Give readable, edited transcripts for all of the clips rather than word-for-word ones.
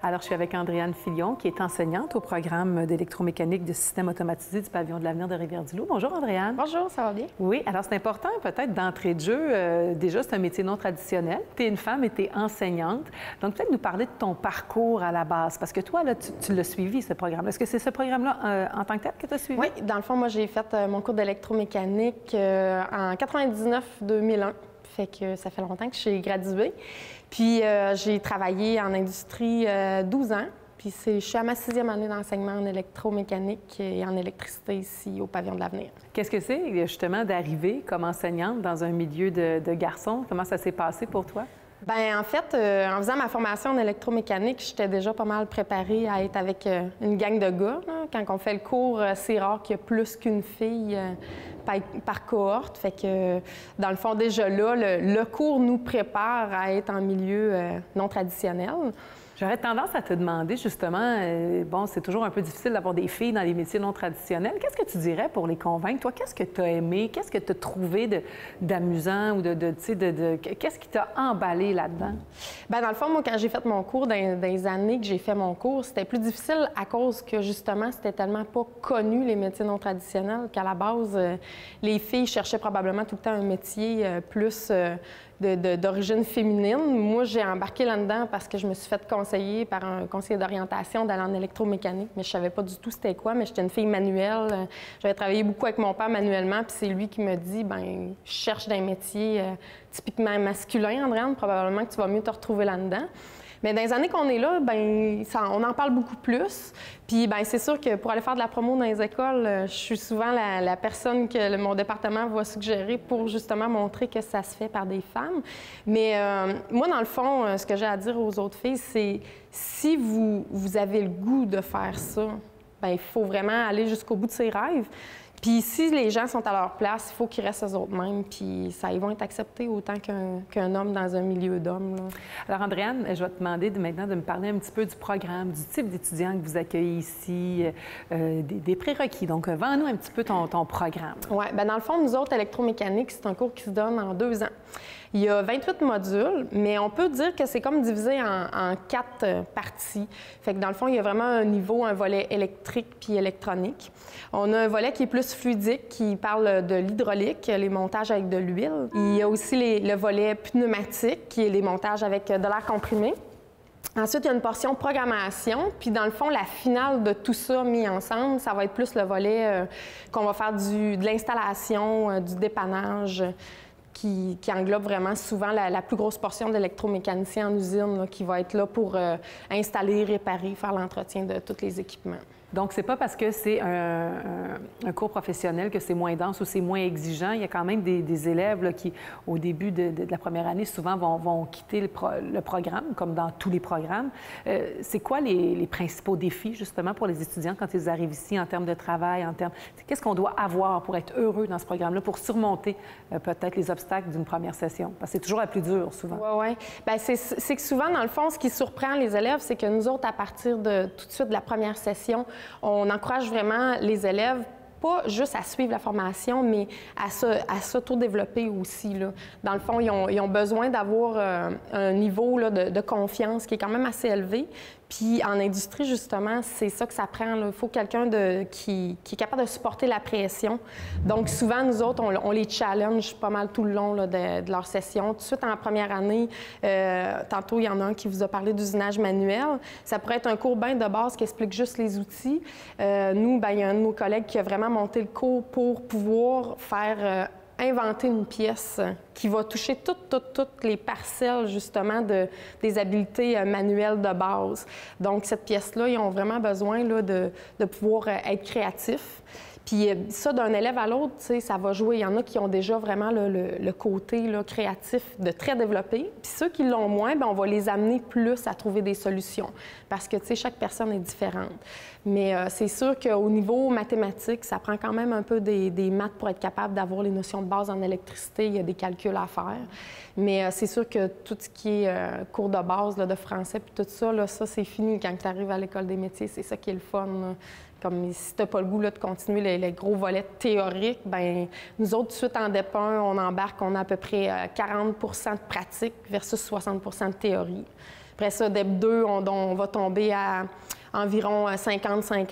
Alors, je suis avec Andréane Filion, qui est enseignante au programme d'électromécanique de système automatisé du pavillon de l'avenir de Rivière-du-Loup. Bonjour, Andréane. Bonjour, ça va bien? Oui, alors c'est important peut-être d'entrée de jeu. Déjà, c'est un métier non traditionnel. Tu es une femme et tu es enseignante. Donc, peut-être nous parler de ton parcours à la base, parce que toi, là, tu l'as suivi, ce programme. Est-ce que c'est ce programme-là en tant que tel que tu as suivi? Oui, dans le fond, moi, j'ai fait mon cours d'électromécanique en 99-2001. Fait que ça fait longtemps que je suis graduée. Puis j'ai travaillé en industrie 12 ans. Puis je suis à ma 6e année d'enseignement en électromécanique et en électricité ici au Pavillon de l'Avenir. Qu'est-ce que c'est justement d'arriver comme enseignante dans un milieu de garçons? Comment ça s'est passé pour toi? Bien, en fait, en faisant ma formation en électromécanique, j'étais déjà pas mal préparée à être avec une gang de gars, là. Quand on fait le cours, c'est rare qu'il y ait plus qu'une fille par cohorte. Fait que, dans le fond, déjà là, le cours nous prépare à être en milieu non traditionnel. J'aurais tendance à te demander, justement, bon, c'est toujours un peu difficile d'avoir des filles dans les métiers non traditionnels. Qu'est-ce que tu dirais pour les convaincre? Toi, qu'est-ce que tu as aimé? Qu'est-ce que tu as trouvé d'amusant ou qu'est-ce qui t'a emballé là-dedans? Bien, dans le fond, moi, quand j'ai fait mon cours, dans les années que j'ai fait mon cours, c'était plus difficile à cause que, justement, c'était tellement pas connu, les métiers non traditionnels, qu'à la base, les filles cherchaient probablement tout le temps un métier plus d'origine féminine. Moi, j'ai embarqué là-dedans parce que je me suis fait conseiller par un conseiller d'orientation d'aller en électromécanique, mais je savais pas du tout c'était quoi, mais j'étais une fille manuelle. J'avais travaillé beaucoup avec mon père manuellement, puis c'est lui qui me dit, bien, je cherche des métiers typiquement masculins, Andréane, probablement que tu vas mieux te retrouver là-dedans. Mais dans les années qu'on est là, bien, on en parle beaucoup plus. Puis, bien, c'est sûr que pour aller faire de la promo dans les écoles, je suis souvent la personne que mon département va suggérer pour justement montrer que ça se fait par des femmes. Mais moi, dans le fond, ce que j'ai à dire aux autres filles, c'est si vous avez le goût de faire ça, bien, il faut vraiment aller jusqu'au bout de ses rêves. Puis si les gens sont à leur place, il faut qu'ils restent eux autres mêmes, puis ils vont être acceptés autant qu'un homme dans un milieu d'hommes. Alors, Andréane, je vais te demander maintenant de me parler un petit peu du programme, du type d'étudiants que vous accueillez ici, des prérequis. Donc, vends-nous un petit peu ton programme. Oui, bien dans le fond, nous autres, électromécanique, c'est un cours qui se donne en 2 ans. Il y a 28 modules, mais on peut dire que c'est comme divisé en 4 parties. Fait que dans le fond, il y a vraiment un volet électrique puis électronique. On a un volet qui est plus fluidique, qui parle de l'hydraulique, les montages avec de l'huile. Il y a aussi le volet pneumatique, qui est les montages avec de l'air comprimé. Ensuite, il y a une portion programmation, puis dans le fond, la finale de tout ça mis ensemble, ça va être plus le volet qu'on va faire de l'installation, du dépannage, qui englobe vraiment souvent la plus grosse portion d'électromécanicien en usine, là, qui va être là pour installer, réparer, faire l'entretien de tous les équipements. Donc, c'est pas parce que c'est un cours professionnel que c'est moins dense ou c'est moins exigeant. Il y a quand même des élèves là, qui, au début de la première année, souvent vont quitter le programme, comme dans tous les programmes. C'est quoi les principaux défis, justement, pour les étudiants quand ils arrivent ici en termes de travail, qu'est-ce qu'on doit avoir pour être heureux dans ce programme-là, pour surmonter peut-être les obstacles d'une première session? Parce que c'est toujours la plus dure, souvent. Oui. Bien, c'est que souvent, dans le fond, ce qui surprend les élèves, c'est que nous autres, à partir de tout de suite de la première session, on encourage vraiment les élèves pas juste à suivre la formation, mais à s'auto-développer aussi, là. Dans le fond, ils ont besoin d'avoir un niveau là, de confiance qui est quand même assez élevé. Puis en industrie, justement, c'est ça que ça prend. Il faut quelqu'un qui est capable de supporter la pression. Donc souvent, nous autres, on les challenge pas mal tout le long là, de leur session. Tout de suite, en première année, tantôt, il y en a un qui vous a parlé d'usinage manuel. Ça pourrait être un cours bien de base qui explique juste les outils. Nous, bien, il y a un de nos collègues qui a vraiment monté le cours pour pouvoir faire inventer une pièce qui va toucher toutes les parcelles, justement, des habiletés manuelles de base. Donc, cette pièce-là, ils ont vraiment besoin là, de pouvoir être créatifs. Puis ça, d'un élève à l'autre, ça va jouer. Il y en a qui ont déjà vraiment le côté là, créatif de très développé. Puis ceux qui l'ont moins, bien, on va les amener plus à trouver des solutions parce que chaque personne est différente. Mais c'est sûr qu'au niveau mathématique, ça prend quand même un peu des maths pour être capable d'avoir les notions de base en électricité. Il y a des calculs à faire. Mais c'est sûr que tout ce qui est cours de base là, de français puis tout ça, là, ça c'est fini quand tu arrives à l'école des métiers. C'est ça qui est le fun. Là. Comme si tu n'as pas le goût là, de continuer les gros volets théoriques, bien, nous autres, tout de suite en DEP 1, on embarque, on a à peu près 40 de pratique versus 60 de théorie. Après ça, DEP 2, on va tomber à environ 50-50.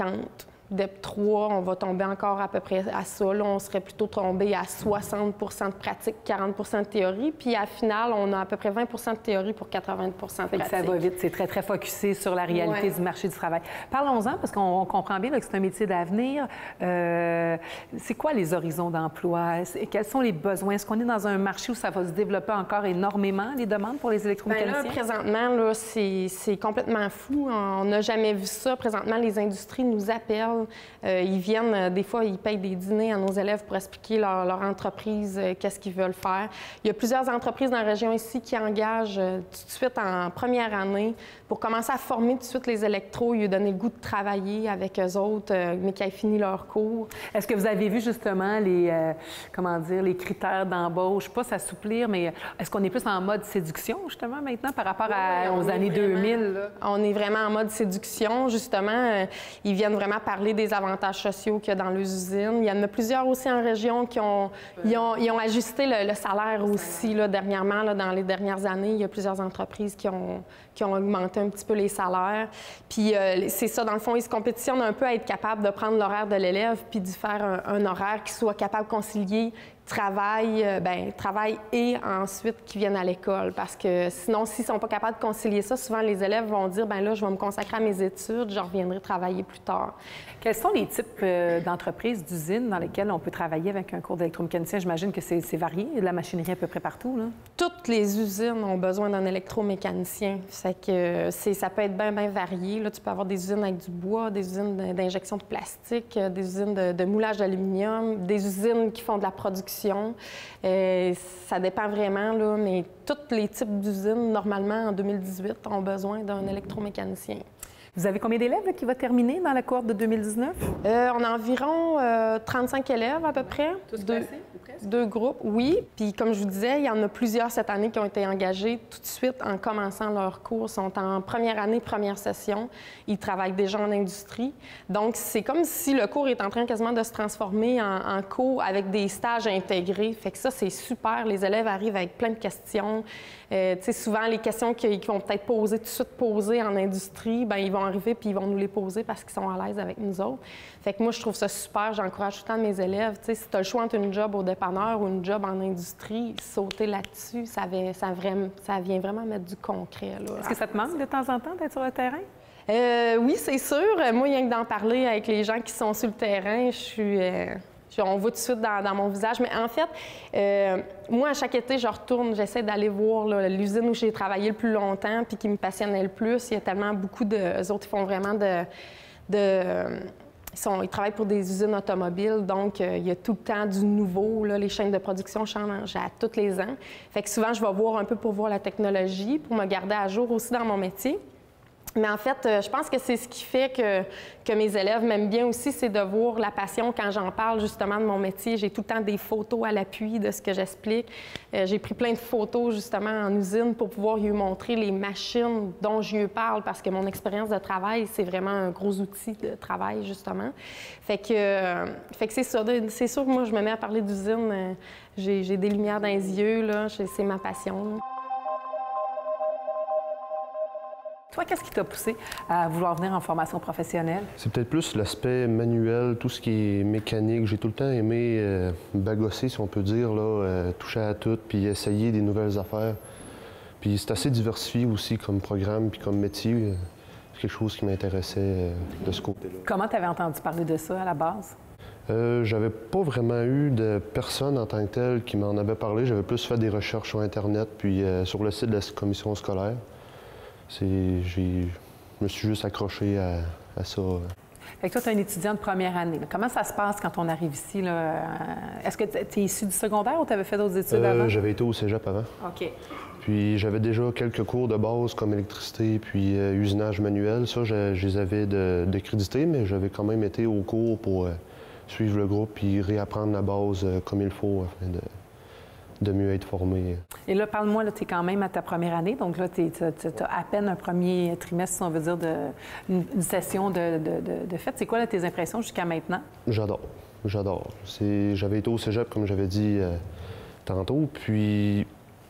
DEP 3, on va tomber encore à peu près à ça. Là, on serait plutôt tombé à 60 de pratique, 40 de théorie. Puis à la finale, on a à peu près 20 de théorie pour 80 de pratique. Ça va vite, c'est très, très focusé sur la réalité du marché du travail. Parlons-en, parce qu'on comprend bien là, que c'est un métier d'avenir. C'est quoi les horizons d'emploi? Quels sont les besoins? Est-ce qu'on est dans un marché où ça va se développer encore énormément, les demandes pour les électromécaniciens? Bien là, présentement, là, c'est complètement fou. On n'a jamais vu ça. Présentement, les industries nous appellent. Ils viennent, des fois, ils payent des dîners à nos élèves pour expliquer leur entreprise, qu'est-ce qu'ils veulent faire. Il y a plusieurs entreprises dans la région ici qui engagent tout de suite en première année pour commencer à former tout de suite les électros, lui donner le goût de travailler avec eux autres, mais qui aient fini leur cours. Est-ce que vous avez vu justement les critères d'embauche, pas s'assouplir, mais est-ce qu'on est plus en mode séduction, justement, maintenant, par rapport aux années 2000? Là? On est vraiment en mode séduction, justement. Ils viennent vraiment parler des avantages sociaux qu'il y a dans les usines. Il y en a plusieurs aussi en région qui ont ajusté le salaire aussi, là, dernièrement, là, dans les dernières années. Il y a plusieurs entreprises qui ont augmenté un petit peu les salaires. Puis c'est ça, dans le fond, ils se compétitionnent un peu à être capables de prendre l'horaire de l'élève puis d'y faire un horaire qui soit capable de concilier travail et ensuite qui viennent à l'école. Parce que sinon, s'ils ne sont pas capables de concilier ça, souvent les élèves vont dire, bien là, je vais me consacrer à mes études, je reviendrai travailler plus tard. Quels sont les types d'entreprises, d'usines dans lesquelles on peut travailler avec un cours d'électromécanicien? J'imagine que c'est varié, il y a de la machinerie à peu près partout, là. Toutes les usines ont besoin d'un électromécanicien. C'est que ça peut être bien, bien varié. Là, tu peux avoir des usines avec du bois, des usines d'injection de plastique, des usines de moulage d'aluminium, des usines qui font de la production. Ça dépend vraiment, là, mais tous les types d'usines, normalement, en 2018, ont besoin d'un électromécanicien. Vous avez combien d'élèves là, qui vont terminer dans la cohorte de 2019? On a environ 35 élèves à peu près. Tous classés, ou presque? 2 groupes, oui. Puis comme je vous disais, il y en a plusieurs cette année qui ont été engagés tout de suite en commençant leur cours. Ils sont en première année, première session. Ils travaillent déjà en industrie. Donc, c'est comme si le cours est en train quasiment de se transformer en cours avec des stages intégrés. Fait que ça, c'est super. Les élèves arrivent avec plein de questions. Tu sais, souvent, les questions qu'ils vont peut-être poser, tout de suite poser en industrie, bien, ils vont arriver puis ils vont nous les poser parce qu'ils sont à l'aise avec nous autres. Fait que moi, je trouve ça super. J'encourage tout le temps mes élèves. Tu sais, si tu as le choix entre une job au dépanneur ou une job en industrie, sauter là-dessus, ça vient vraiment mettre du concret. Est-ce que ça te manque de temps en temps d'être sur le terrain? Oui, c'est sûr. Moi, rien que d'en parler avec les gens qui sont sur le terrain, on voit tout de suite dans mon visage. Mais en fait, moi, à chaque été, je retourne, j'essaie d'aller voir l'usine où j'ai travaillé le plus longtemps puis qui me passionnait le plus. Il y a tellement beaucoup eux autres, ils font vraiment ils travaillent pour des usines automobiles, donc il y a tout le temps du nouveau. Là, les chaînes de production changent à tous les ans. Fait que souvent, je vais voir un peu pour voir la technologie, pour me garder à jour aussi dans mon métier. Mais en fait, je pense que c'est ce qui fait que mes élèves m'aiment bien aussi, c'est de voir la passion quand j'en parle justement de mon métier. J'ai tout le temps des photos à l'appui de ce que j'explique. J'ai pris plein de photos justement en usine pour pouvoir lui montrer les machines dont je lui parle parce que mon expérience de travail, c'est vraiment un gros outil de travail justement. Fait que c'est ça. C'est sûr que moi, je me mets à parler d'usine. J'ai des lumières dans les yeux, là. C'est ma passion, là. Toi, qu'est-ce qui t'a poussé à vouloir venir en formation professionnelle? C'est peut-être plus l'aspect manuel, tout ce qui est mécanique. J'ai tout le temps aimé bagosser, si on peut dire, là, toucher à tout, puis essayer des nouvelles affaires. Puis c'est assez diversifié aussi comme programme puis comme métier. C'est quelque chose qui m'intéressait de ce côté-là. Comment tu avais entendu parler de ça à la base? J'avais pas vraiment eu de personne en tant que telle qui m'en avait parlé. J'avais plus fait des recherches sur Internet puis sur le site de la commission scolaire. Je me suis juste accroché à ça. Fait que toi, tu es un étudiant de première année. Comment ça se passe quand on arrive ici? Est-ce que tu es issu du secondaire ou tu avais fait d'autres études avant? J'avais été au cégep avant. OK. Puis j'avais déjà quelques cours de base comme électricité puis usinage manuel. Ça, je les avais de créditer, mais j'avais quand même été au cours pour suivre le groupe puis réapprendre la base comme il faut afin de mieux être formé. Et là, parle-moi, tu es quand même à ta première année, donc là, tu as à peine un premier trimestre, si on veut dire, une session de fête. C'est quoi là, tes impressions jusqu'à maintenant? J'adore. J'avais été au cégep, comme j'avais dit tantôt, puis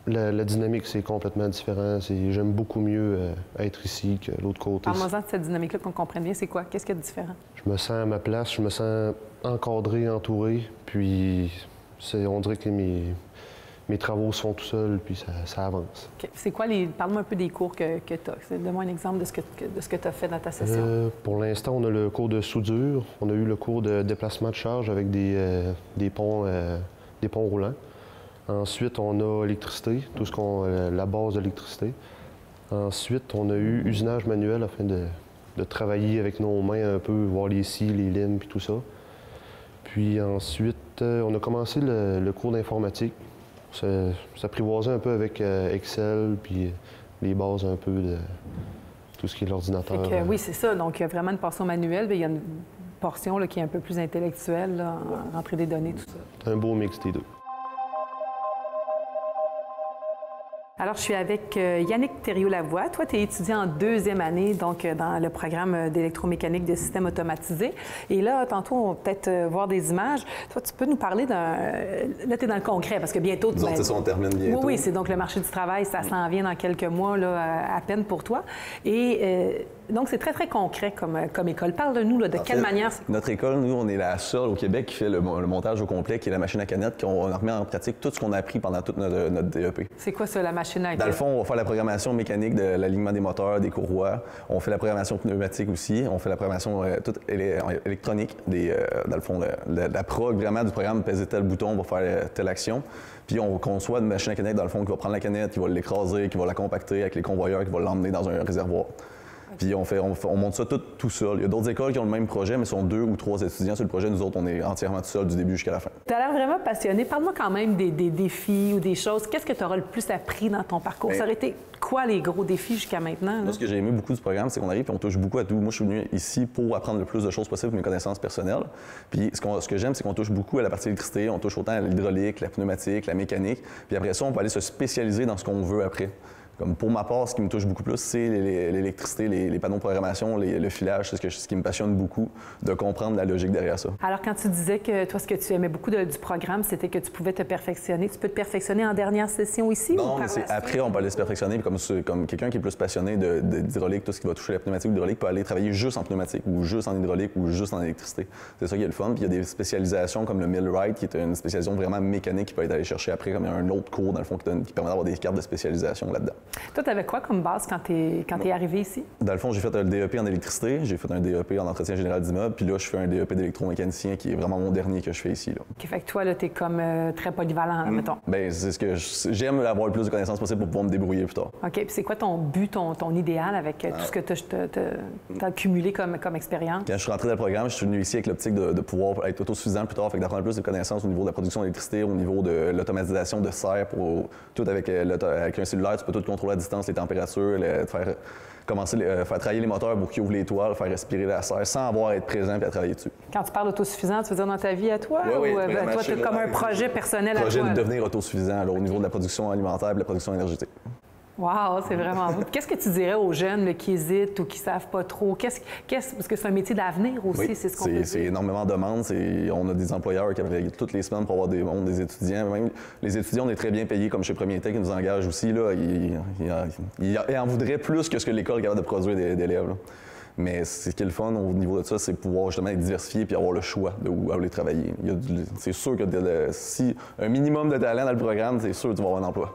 la dynamique, c'est complètement différent. J'aime beaucoup mieux être ici que l'autre côté. Parle-moi-en de cette dynamique-là, qu'on comprenne bien. C'est quoi? Qu'est-ce qu'il y a de différent? Je me sens à ma place, je me sens encadré, entouré, puis on dirait que mes travaux se font tout seuls, puis ça avance. Okay. C'est quoi Parle-moi un peu des cours que tu as. Donne-moi un exemple de ce que tu as fait dans ta session. Pour l'instant, on a le cours de soudure. On a eu le cours de déplacement de charge avec des ponts roulants. Ensuite, on a électricité, la base de l'électricité. Ensuite, on a eu usinage manuel afin de travailler avec nos mains un peu, voir les scies, les limes, puis tout ça. Puis ensuite, on a commencé le cours d'informatique. S'apprivoiser un peu avec Excel, puis les bases un peu de tout ce qui est l'ordinateur. Oui, c'est ça. Donc, il y a vraiment une portion manuelle, mais il y a une portion là, qui est un peu plus intellectuelle, là, en rentrée des données, tout ça. C'est un beau mix des deux. Alors, je suis avec Yannick Thériault-Lavoie. Toi, tu es étudiant en 2e année, donc dans le programme d'électromécanique de systèmes automatisés. Et là, tantôt, on va peut-être voir des images. Toi, tu peux nous parler d'un... Là, tu es dans le concret, parce que bientôt... Disons que ça, on termine bientôt. Oui, c'est donc le marché du travail, ça s'en vient dans quelques mois, là, à peine pour toi. Et donc, c'est très, très concret comme école. Parle-nous de quelle manière... Notre école, nous, on est la seule au Québec qui fait le montage au complet, qui est la machine à canettes, qu'on remet en pratique tout ce qu'on a appris pendant toute notre DEP. C'est quoi ça, la machine à canettes? Dans le fond, on va faire la programmation mécanique de l'alignement des moteurs, des courroies. On fait la programmation pneumatique aussi. On fait la programmation toute électronique, dans le fond, la prog vraiment du programme, peser tel bouton pour faire telle action. Puis on conçoit une machine à canettes, dans le fond, qui va prendre la canette, qui va l'écraser, qui va la compacter avec les convoyeurs, qui va l'emmener dans un réservoir. Puis on monte ça tout seul. Il y a d'autres écoles qui ont le même projet, mais sont 2 ou 3 étudiants sur le projet. Nous autres, on est entièrement tout seul du début jusqu'à la fin. Tu as l'air vraiment passionné. Parle-moi quand même des défis ou des choses. Qu'est-ce que tu auras le plus appris dans ton parcours? Ça aurait été quoi les gros défis jusqu'à maintenant? Moi, ce que j'ai aimé beaucoup du programme, c'est qu'on arrive et on touche beaucoup à tout. Moi, je suis venu ici pour apprendre le plus de choses possibles, mes connaissances personnelles. Puis ce que j'aime, c'est qu'on touche beaucoup à la partie électricité. On touche autant à l'hydraulique, la pneumatique, la mécanique. Puis après ça, on peut aller se spécialiser dans ce qu'on veut après. Comme pour ma part, ce qui me touche beaucoup plus, c'est l'électricité, les panneaux de programmation, le filage. C'est ce qui me passionne beaucoup, de comprendre la logique derrière ça. Alors, quand tu disais que toi, ce que tu aimais beaucoup du programme, c'était que tu pouvais te perfectionner. Tu peux te perfectionner en dernière session ici? Non, mais après, on peut aller se perfectionner. Comme quelqu'un qui est plus passionné d'hydraulique, tout ce qui va toucher la pneumatique ou l'hydraulique, peut aller travailler juste en pneumatique ou juste en hydraulique ou juste en électricité. C'est ça qui est le fun. Puis il y a des spécialisations comme le Millwright, qui est une spécialisation vraiment mécanique qui peut aller chercher après, comme il y a un autre cours, dans le fond, qui permet d'avoir des cartes de spécialisation là-dedans. Toi, tu avais quoi comme base quand tu es arrivé ici? Dans le fond, j'ai fait un DEP en électricité, j'ai fait un DEP en entretien général d'immeuble, puis là, je fais un DEP d'électromécanicien qui est vraiment mon dernier que je fais ici. Là. OK, fait que toi, là, tu es comme très polyvalent, là, mettons. Bien, c'est ce que j'aime avoir le plus de connaissances possible pour pouvoir me débrouiller plus tard. OK, puis c'est quoi ton but, ton idéal avec tout ce que tu as accumulé comme expérience? Quand je suis rentré dans le programme, je suis venu ici avec l'optique de pouvoir être autosuffisant plus tard, fait d'apprendre plus de connaissances au niveau de la production d'électricité, au niveau de l'automatisation de serre, pour tout avec un cellulaire, tu peux tout contrôler à distance, les températures, faire travailler les moteurs pour qu'ils ouvrent les toiles, faire respirer la serre sans avoir à être présent et à travailler dessus. Quand tu parles d'autosuffisant, tu veux dire dans ta vie à toi? Oui, ou toi, tu as comme un projet personnel à toi? Projet de devenir autosuffisant là, au niveau de la production alimentaire et de la production énergétique. Wow, c'est vraiment beau. Qu'est-ce que tu dirais aux jeunes là, qui hésitent ou qui ne savent pas trop? Parce que c'est un métier d'avenir aussi, oui, c'est ce qu'on peut dire. C'est énormément de demandes. On a des employeurs qui travaillent toutes les semaines pour avoir des étudiants. Même les étudiants, on est très bien payés, comme chez Premier Tech, qui nous engagent aussi. Là, ils en voudraient plus que ce que l'école est capable de produire d'élèves. Mais ce qui est le fun au niveau de ça, c'est pouvoir justement être diversifié et avoir le choix de où aller travailler. C'est sûr que si un minimum de talent dans le programme, c'est sûr que tu vas avoir un emploi.